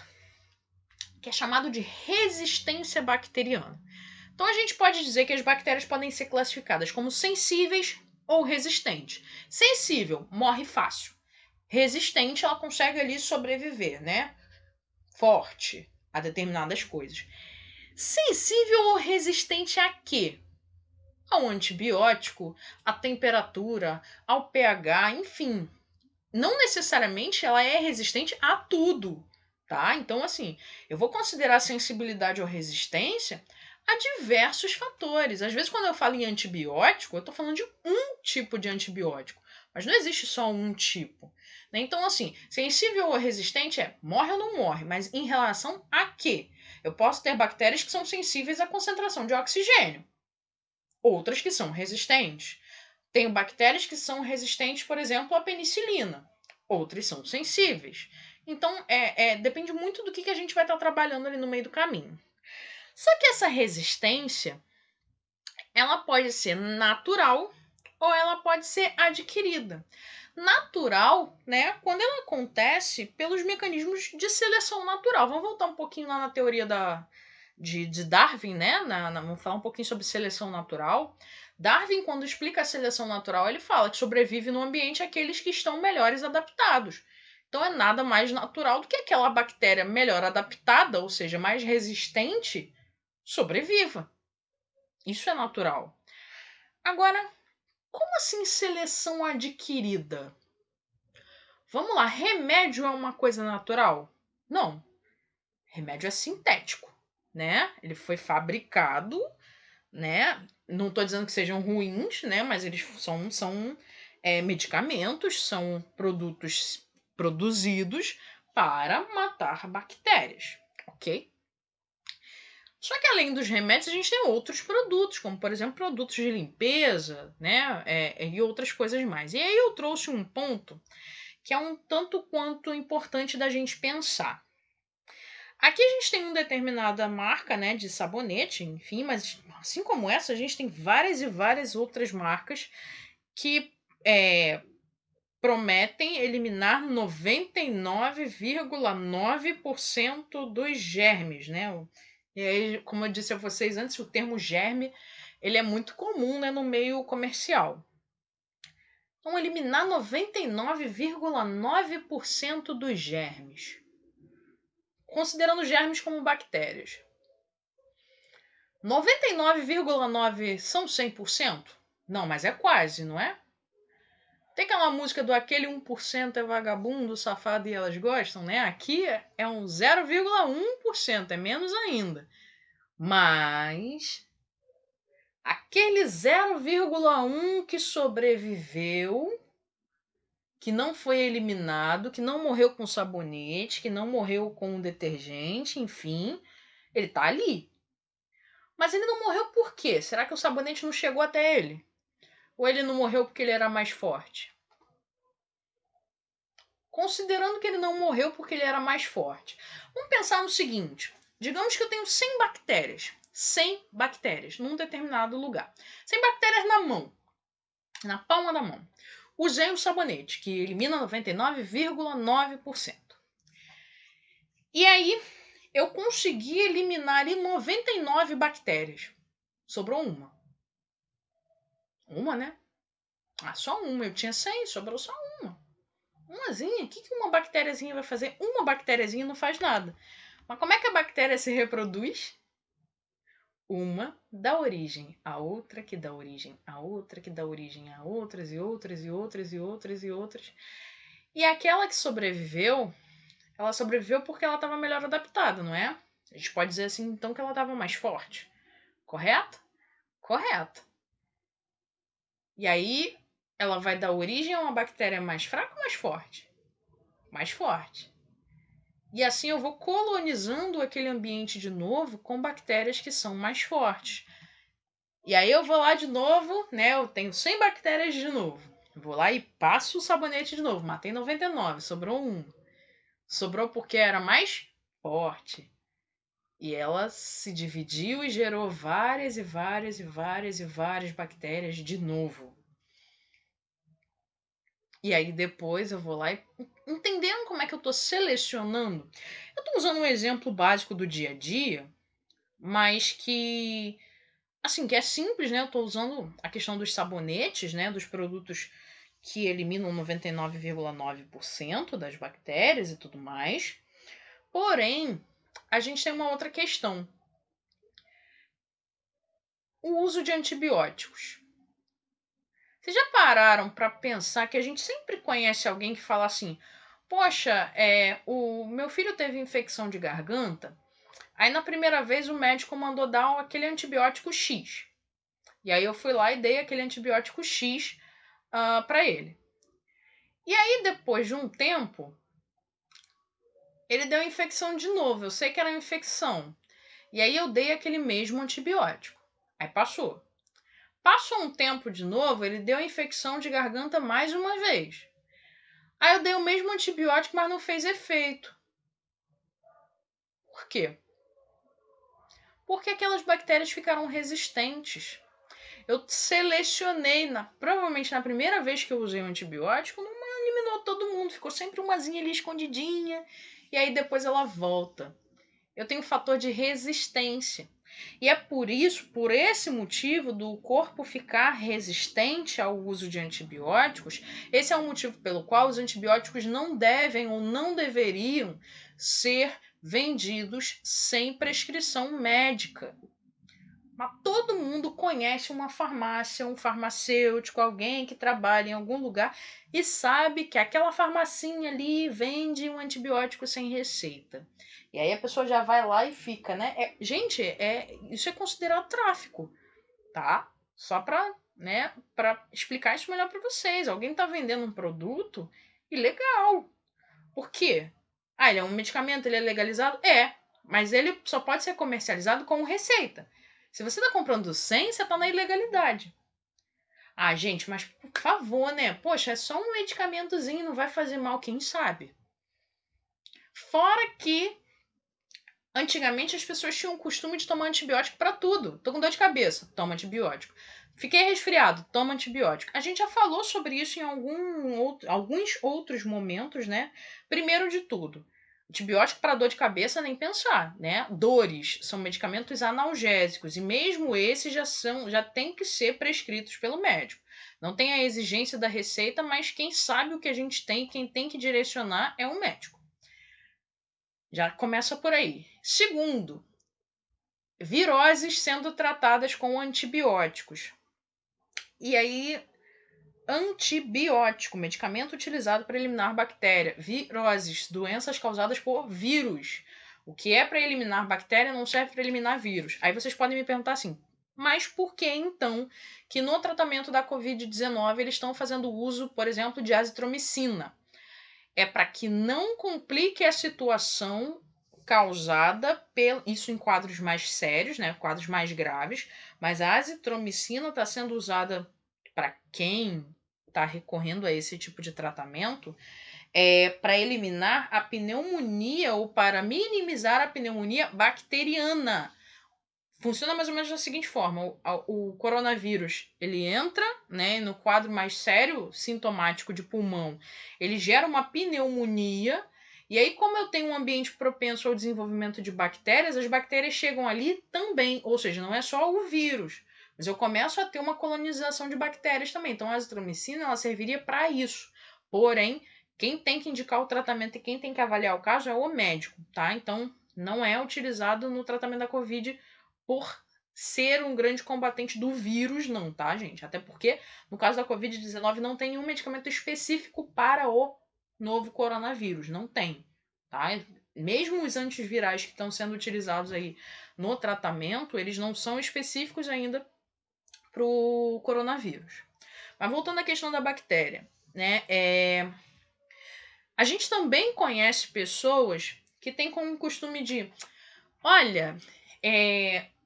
que é chamado de resistência bacteriana. Então a gente pode dizer que as bactérias podem ser classificadas como sensíveis ou resistentes. Sensível, morre fácil. Resistente, ela consegue ali sobreviver, né? Forte a determinadas coisas. Sensível ou resistente a quê? Ao antibiótico, à temperatura, ao pH, enfim. Não necessariamente ela é resistente a tudo, tá? Então, assim, eu vou considerar sensibilidade ou resistência a diversos fatores. Às vezes, quando eu falo em antibiótico, eu estou falando de um tipo de antibiótico, mas não existe só um tipo. Né? Então, assim, sensível ou resistente morre ou não morre, mas em relação a quê? Eu posso ter bactérias que são sensíveis à concentração de oxigênio, outras que são resistentes. Tenho bactérias que são resistentes, por exemplo, à penicilina. Outras são sensíveis. Então, depende muito do que a gente vai estar trabalhando ali no meio do caminho. Só que essa resistência, ela pode ser natural ou ela pode ser adquirida. Natural, né, quando ela acontece pelos mecanismos de seleção natural. Vamos voltar um pouquinho lá na teoria de Darwin, né? Vamos falar um pouquinho sobre seleção natural. Darwin, quando explica a seleção natural, ele fala que sobrevive no ambiente aqueles que estão melhores adaptados. Então é nada mais natural do que aquela bactéria melhor adaptada, ou seja, mais resistente, sobreviva. Isso é natural. Agora, como assim seleção adquirida? Vamos lá, remédio é uma coisa natural? Não. Remédio é sintético, né? Ele foi fabricado, né? Não estou dizendo que sejam ruins, né? Mas eles são medicamentos, são produtos produzidos para matar bactérias, ok? Só que além dos remédios, a gente tem outros produtos, como por exemplo produtos de limpeza, né? E outras coisas mais. E aí eu trouxe um ponto que é um tanto quanto importante da gente pensar. Aqui a gente tem uma determinada marca, né, de sabonete, enfim, mas assim como essa, a gente tem várias e várias outras marcas que prometem eliminar 99,9% dos germes, né? E aí, como eu disse a vocês antes, o termo germe ele é muito comum, né, no meio comercial. Então, eliminar 99,9% dos germes. Considerando germes como bactérias. 99,9% são 100%? Não, mas é quase, não é? Tem aquela música do aquele 1% é vagabundo, safado e elas gostam, né? Aqui é um 0,1%, é menos ainda. Mas aquele 0,1% que sobreviveu, que não foi eliminado, que não morreu com sabonete, que não morreu com detergente, enfim, ele tá ali. Mas ele não morreu por quê? Será que o sabonete não chegou até ele? Ou ele não morreu porque ele era mais forte? Considerando que ele não morreu porque ele era mais forte. Vamos pensar no seguinte. Digamos que eu tenho 100 bactérias. 100 bactérias num determinado lugar. 100 bactérias na mão. Na palma da mão. Usei o sabonete, que elimina 99,9%. E aí, eu consegui eliminar ali 99 bactérias. Sobrou uma. Uma, né? Ah, só uma. Eu tinha 100, sobrou só uma. Umazinha? O que uma bactériazinha vai fazer? Uma bactériazinha não faz nada. Mas como é que a bactéria se reproduz? Uma dá origem a outra, que dá origem a outra, que dá origem a outras e outras e outras e outras e outras. E aquela que sobreviveu, ela sobreviveu porque ela estava melhor adaptada, não é? A gente pode dizer assim, então, que ela estava mais forte. Correto? Correto. E aí, ela vai dar origem a uma bactéria mais fraca ou mais forte? Mais forte. E assim eu vou colonizando aquele ambiente de novo com bactérias que são mais fortes. E aí eu vou lá de novo, né? Eu tenho 100 bactérias de novo. Vou lá e passo o sabonete de novo. Matei 99, sobrou um. Sobrou porque era mais forte. E ela se dividiu e gerou várias e várias e várias e várias bactérias de novo. E aí depois eu vou lá e entendendo como é que eu estou selecionando. Eu estou usando um exemplo básico do dia a dia, mas que assim, que é simples, né? Eu estou usando a questão dos sabonetes, né, dos produtos que eliminam 99,9% das bactérias e tudo mais. Porém, a gente tem uma outra questão. O uso de antibióticos. Vocês já pararam para pensar que a gente sempre conhece alguém que fala assim: poxa, o meu filho teve infecção de garganta, aí na primeira vez o médico mandou dar aquele antibiótico X. E aí eu fui lá e dei aquele antibiótico X para ele. E aí depois de um tempo, ele deu infecção de novo. Eu sei que era infecção. E aí eu dei aquele mesmo antibiótico. Aí passou. Passou um tempo de novo, ele deu infecção de garganta mais uma vez. Aí eu dei o mesmo antibiótico, mas não fez efeito. Por quê? Porque aquelas bactérias ficaram resistentes. Eu selecionei, provavelmente na primeira vez que eu usei o antibiótico, não eliminou todo mundo, ficou sempre umazinha ali escondidinha, e aí depois ela volta. Eu tenho fator de resistência. E é por isso, por esse motivo do corpo ficar resistente ao uso de antibióticos, esse é o motivo pelo qual os antibióticos não devem ou não deveriam ser vendidos sem prescrição médica. Mas todo mundo conhece uma farmácia, um farmacêutico, alguém que trabalha em algum lugar e sabe que aquela farmacinha ali vende um antibiótico sem receita. E aí a pessoa já vai lá e fica, né? Gente, isso é considerado tráfico, tá? Só para explicar isso melhor para vocês. Alguém está vendendo um produto ilegal. Por quê? Ah, ele é um medicamento, ele é legalizado? É, mas ele só pode ser comercializado com receita. Se você está comprando sem, você está na ilegalidade. Ah, gente, mas por favor, né? Poxa, é só um medicamentozinho, não vai fazer mal, quem sabe? Fora que antigamente as pessoas tinham o costume de tomar antibiótico para tudo. Tô com dor de cabeça, toma antibiótico. Fiquei resfriado, toma antibiótico. A gente já falou sobre isso em alguns outros momentos, né? Primeiro de tudo, antibiótico para dor de cabeça nem pensar, né? Dores são medicamentos analgésicos e mesmo esses já tem que ser prescritos pelo médico. Não tem a exigência da receita, mas quem sabe o que a gente tem, quem tem que direcionar é o médico. Já começa por aí. Segundo, viroses sendo tratadas com antibióticos. E aí, antibiótico, medicamento utilizado para eliminar bactéria. Viroses, doenças causadas por vírus. O que é para eliminar bactéria não serve para eliminar vírus. Aí vocês podem me perguntar assim, mas por que então que no tratamento da Covid-19 eles estão fazendo uso, por exemplo, de azitromicina? É para que não complique a situação causada pelo isso em quadros mais sérios, né, quadros mais graves, mas a azitromicina está sendo usada para quem está recorrendo a esse tipo de tratamento para eliminar a pneumonia ou para minimizar a pneumonia bacteriana. Funciona mais ou menos da seguinte forma: o coronavírus ele entra, né, no quadro mais sério sintomático de pulmão, ele gera uma pneumonia. E aí, como eu tenho um ambiente propenso ao desenvolvimento de bactérias, as bactérias chegam ali também. Ou seja, não é só o vírus, mas eu começo a ter uma colonização de bactérias também. Então, a azitromicina ela serviria para isso. Porém, quem tem que indicar o tratamento e quem tem que avaliar o caso é o médico, tá? Então, não é utilizado no tratamento da Covid por ser um grande combatente do vírus, não, tá, gente? Até porque, no caso da Covid-19, não tem nenhum medicamento específico para o novo coronavírus. Não tem, tá? Mesmo os antivirais que estão sendo utilizados aí no tratamento, eles não são específicos ainda para o coronavírus. Mas voltando à questão da bactéria, né? A gente também conhece pessoas que têm como costume de, olha,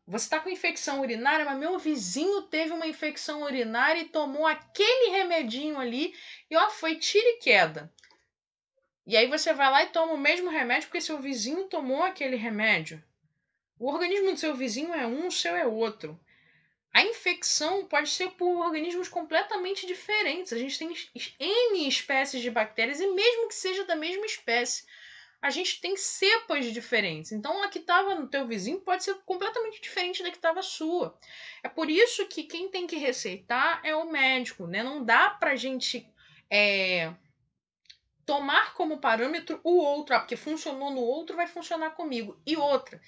você está com infecção urinária, mas meu vizinho teve uma infecção urinária e tomou aquele remedinho ali e ó, foi tiro e queda. E aí você vai lá e toma o mesmo remédio porque seu vizinho tomou aquele remédio. O organismo do seu vizinho é um, o seu é outro. A infecção pode ser por organismos completamente diferentes. A gente tem N espécies de bactérias e mesmo que seja da mesma espécie, a gente tem cepas diferentes. Então, a que estava no teu vizinho pode ser completamente diferente da que estava sua. É por isso que quem tem que receitar é o médico, né? Não dá pra gente tomar como parâmetro o outro, porque funcionou no outro, vai funcionar comigo. E outra,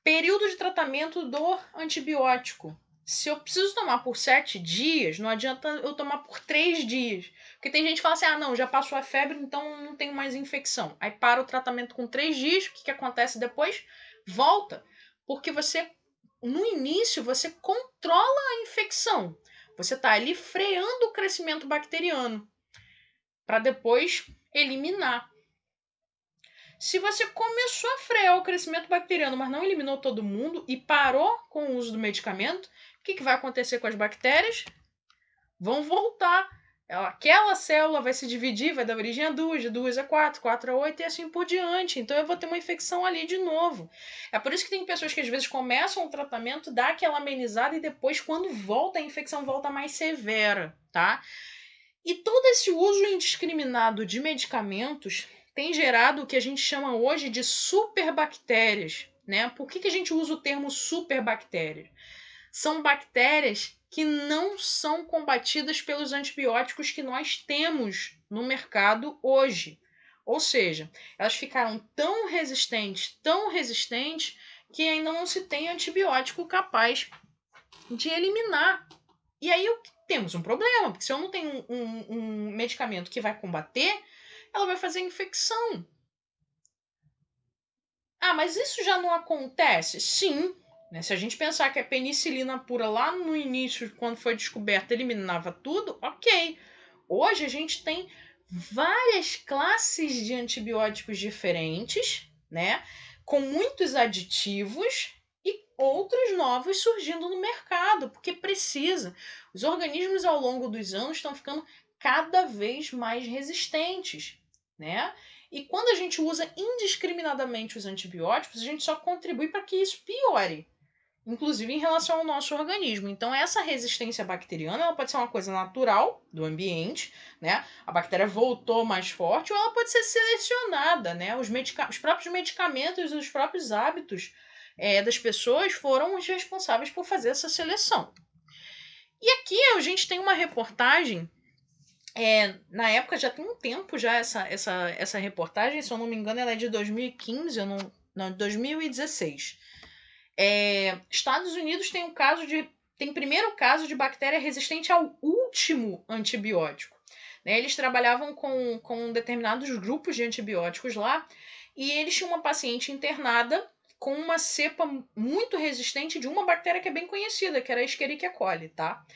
período de tratamento do antibiótico. Se eu preciso tomar por 7 dias, não adianta eu tomar por 3 dias. Porque tem gente que fala assim, não, já passou a febre, então não tenho mais infecção. Aí para o tratamento com 3 dias, o que acontece depois? Volta. Porque no início, você controla a infecção. Você está ali freando o crescimento bacteriano. Para depois eliminar. Se você começou a frear o crescimento bacteriano, mas não eliminou todo mundo e parou com o uso do medicamento, o que vai acontecer com as bactérias? Vão voltar. Aquela célula vai se dividir, vai dar origem a duas, de duas a quatro, quatro a oito e assim por diante. Então eu vou ter uma infecção ali de novo. É por isso que tem pessoas que às vezes começam o tratamento, dá aquela amenizada e depois, quando volta, a infecção volta mais severa, tá? E todo esse uso indiscriminado de medicamentos tem gerado o que a gente chama hoje de superbactérias, né? Por que a gente usa o termo superbactérias? São bactérias que não são combatidas pelos antibióticos que nós temos no mercado hoje. Ou seja, elas ficaram tão resistentes, que ainda não se tem antibiótico capaz de eliminar. E aí temos um problema, porque se eu não tenho um medicamento que vai combater, ela vai fazer infecção. Ah, mas isso já não acontece? Sim. Né? Se a gente pensar que a penicilina pura lá no início, quando foi descoberta, eliminava tudo, ok. Hoje a gente tem várias classes de antibióticos diferentes, né? Com muitos aditivos e outros novos surgindo no mercado, porque precisa. Os organismos ao longo dos anos estão ficando cada vez mais resistentes, né? E quando a gente usa indiscriminadamente os antibióticos, a gente só contribui para que isso piore, inclusive em relação ao nosso organismo. Então, essa resistência bacteriana ela pode ser uma coisa natural do ambiente, né? A bactéria voltou mais forte, ou ela pode ser selecionada, né? Os próprios medicamentos e os próprios hábitos das pessoas foram os responsáveis por fazer essa seleção. E aqui a gente tem uma reportagem. Na época já tem um tempo já essa reportagem, se eu não me engano, ela é de 2015, não, 2016. Estados Unidos tem primeiro caso de bactéria resistente ao último antibiótico. Né? Eles trabalhavam com determinados grupos de antibióticos lá e eles tinham uma paciente internada com uma cepa muito resistente de uma bactéria que é bem conhecida, que era a Escherichia coli, tá?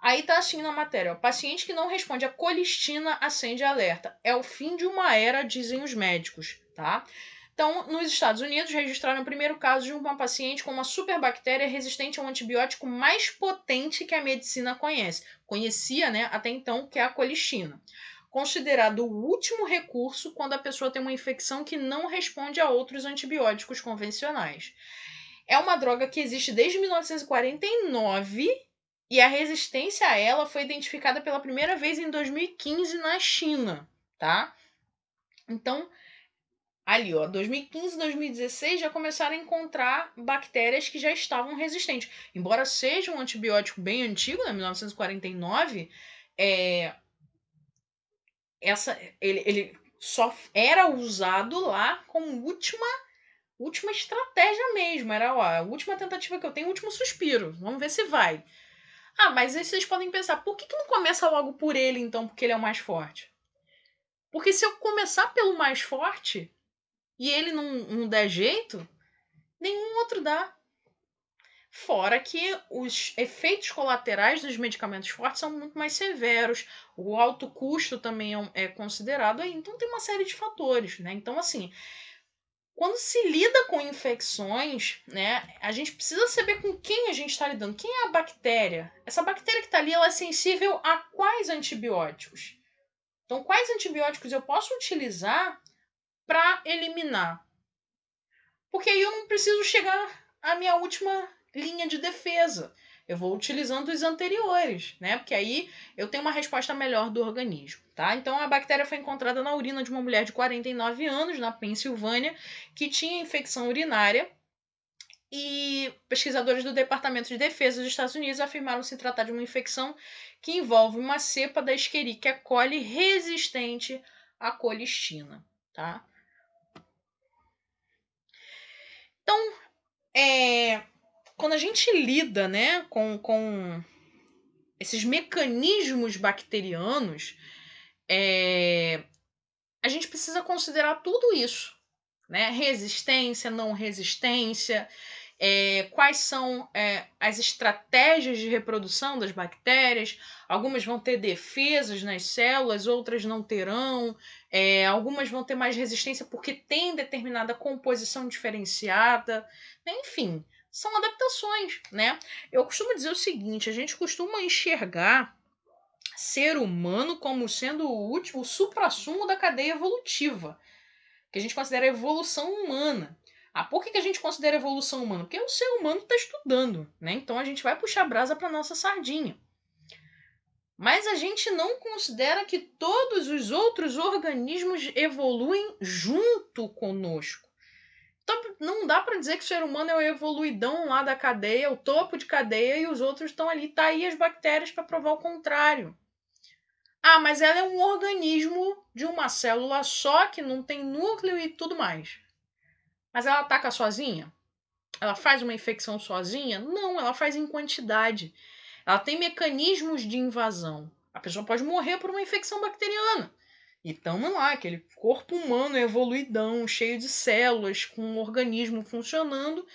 Aí tá assim na matéria, ó, paciente que não responde à colistina acende alerta. É o fim de uma era, dizem os médicos, tá? Então, nos Estados Unidos, registraram o primeiro caso de uma paciente com uma superbactéria resistente a um antibiótico mais potente que a medicina conhecia, né, até então, que é a colistina. Considerado o último recurso quando a pessoa tem uma infecção que não responde a outros antibióticos convencionais. É uma droga que existe desde 1949 e a resistência a ela foi identificada pela primeira vez em 2015 na China, tá? Então, ali, ó, 2015, 2016 já começaram a encontrar bactérias que já estavam resistentes. Embora seja um antibiótico bem antigo, né, 1949, ele só era usado lá como última estratégia mesmo. Era, ó, a última tentativa que eu tenho, o último suspiro. Vamos ver se vai. Ah, mas aí vocês podem pensar, por que não começa logo por ele, então, porque ele é o mais forte? Porque se eu começar pelo mais forte e ele não der jeito, nenhum outro dá. Fora que os efeitos colaterais dos medicamentos fortes são muito mais severos, o alto custo também é considerado aí, então tem uma série de fatores, né? Então, assim, quando se lida com infecções, né, a gente precisa saber com quem a gente está lidando. Quem é a bactéria? Essa bactéria que está ali, ela é sensível a quais antibióticos? Então, quais antibióticos eu posso utilizar para eliminar? Porque aí eu não preciso chegar à minha última linha de defesa. Eu vou utilizando os anteriores, né? Porque aí eu tenho uma resposta melhor do organismo, tá? Então a bactéria foi encontrada na urina de uma mulher de 49 anos, na Pensilvânia, que tinha infecção urinária. E pesquisadores do Departamento de Defesa dos Estados Unidos afirmaram se tratar de uma infecção que envolve uma cepa da Escherichia coli resistente à colistina, tá? Então, quando a gente lida, né, com esses mecanismos bacterianos, a gente precisa considerar tudo isso, né? Resistência, não resistência, quais são as estratégias de reprodução das bactérias. Algumas vão ter defesas nas células, outras não terão. Algumas vão ter mais resistência porque tem determinada composição diferenciada. Enfim, são adaptações, né? Eu costumo dizer o seguinte, a gente costuma enxergar ser humano como sendo o suprassumo da cadeia evolutiva, que a gente considera a evolução humana. Por que a gente considera a evolução humana? Porque o ser humano está estudando, né? Então a gente vai puxar brasa para nossa sardinha. Mas a gente não considera que todos os outros organismos evoluem junto conosco. Então não dá para dizer que o ser humano é o evoluidão lá da cadeia, o topo de cadeia, e os outros estão ali. Tá aí as bactérias para provar o contrário. Mas ela é um organismo de uma célula só, que não tem núcleo e tudo mais. Mas ela ataca sozinha? Ela faz uma infecção sozinha? Não, ela faz em quantidade. Ela tem mecanismos de invasão. A pessoa pode morrer por uma infecção bacteriana. E tamo lá, aquele corpo humano evoluidão, cheio de células, com um organismo funcionando,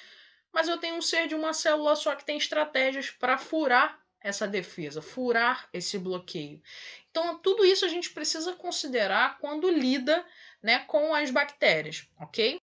mas eu tenho um ser de uma célula só que tem estratégias para furar essa defesa, furar esse bloqueio. Então, tudo isso a gente precisa considerar quando lida, né, com as bactérias, ok?